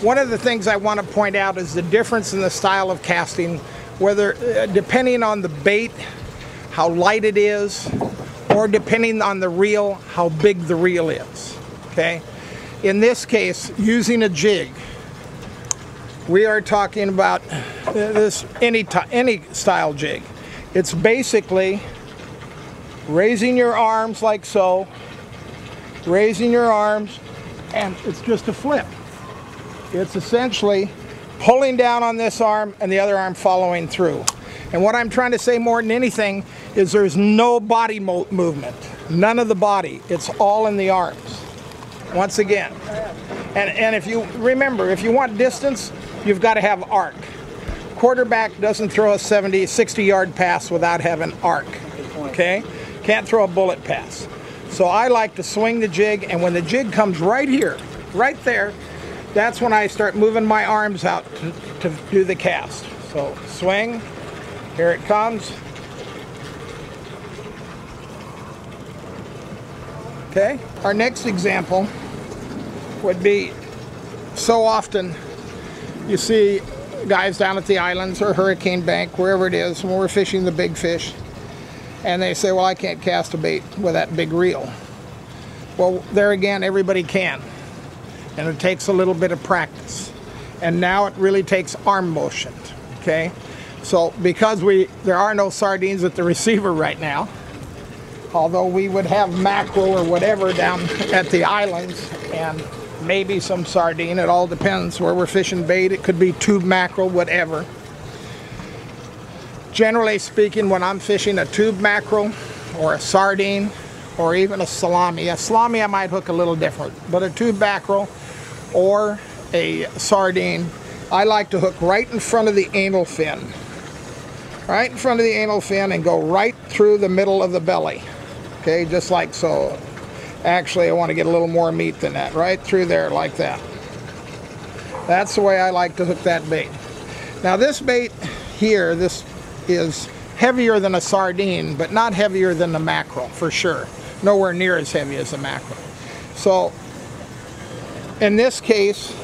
One of the things I want to point out is the difference in the style of casting, whether depending on the bait, how light it is, or depending on the reel, how big the reel is. Okay? In this case, using a jig, we are talking about this any style jig. It's basically raising your arms like so, raising your arms, and it's just a flip. It's essentially pulling down on this arm and the other arm following through. And what I'm trying to say more than anything is there's no body movement. None of the body. It's all in the arms. Once again. And if you remember, if you want distance, you've got to have arc. Quarterback doesn't throw a 60-yard pass without having arc. Okay? Can't throw a bullet pass. So I like to swing the jig, and when the jig comes right here, right there, that's when I start moving my arms out to do the cast. So swing, here it comes. Okay, our next example would be, so often you see guys down at the islands or Hurricane Bank, wherever it is, when we're fishing the big fish, and they say, well, I can't cast a bait with that big reel. Well, there again, everybody can. And it takes a little bit of practice. And now it really takes arm motion, okay? So because there are no sardines at the receiver right now, although we would have mackerel or whatever down at the islands, and maybe some sardine, it all depends where we're fishing bait. It could be tube mackerel, whatever. Generally speaking, when I'm fishing a tube mackerel or a sardine or even a salami I might hook a little different, but a tube mackerel or a sardine, I like to hook right in front of the anal fin. Right in front of the anal fin and go right through the middle of the belly. Okay, just like so. Actually, I want to get a little more meat than that. Right through there like that. That's the way I like to hook that bait. Now this bait here, this is heavier than a sardine, but not heavier than the mackerel, for sure. Nowhere near as heavy as the mackerel. So, in this case,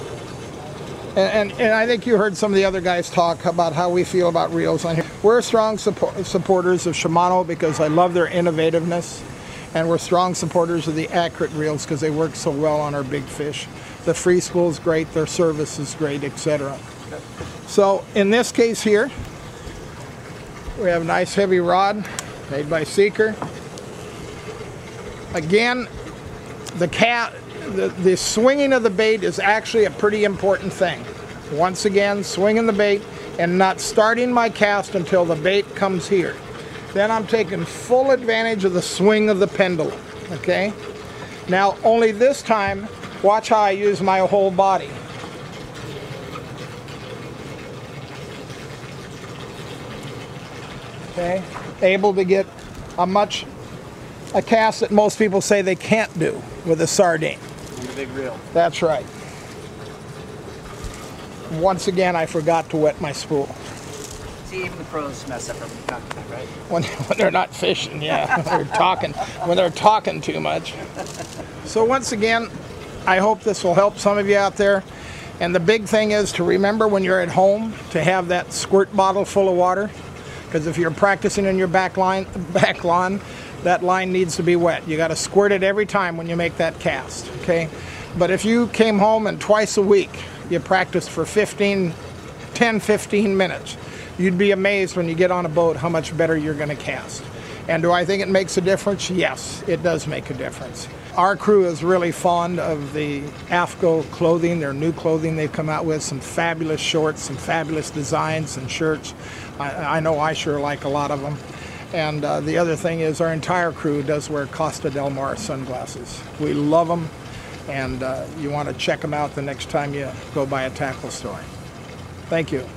and I think you heard some of the other guys talk about how we feel about reels on here. We're strong supporters of Shimano because I love their innovativeness, and we're strong supporters of the accurate reels because they work so well on our big fish. The free spool is great, their service is great, etc. So in this case here, we have a nice heavy rod made by Seeker. Again, the swinging of the bait is actually a pretty important thing. Once again, swinging the bait and not starting my cast until the bait comes here. Then I'm taking full advantage of the swing of the pendulum, okay? Now, only this time, watch how I use my whole body. Okay, able to get a cast that most people say they can't do with a sardine. And the big reel. That's right. Once again, I forgot to wet my spool. See, even the pros mess up every time, right? When they're not fishing, yeah. When they're talking too much. So once again, I hope this will help some of you out there. And the big thing is to remember when you're at home to have that squirt bottle full of water. Because if you're practicing in your back lawn, that line needs to be wet. You got to squirt it every time when you make that cast, okay? But if you came home and twice a week you practiced for 10, 15 minutes, you'd be amazed when you get on a boat how much better you're going to cast. And do I think it makes a difference? Yes, it does make a difference. Our crew is really fond of the AFCO clothing, their new clothing they've come out with, some fabulous shorts, some fabulous designs and shirts. I know I sure like a lot of them. And the other thing is our entire crew does wear Costa Del Mar sunglasses. We love them, and you want to check them out the next time you go by a tackle store. Thank you.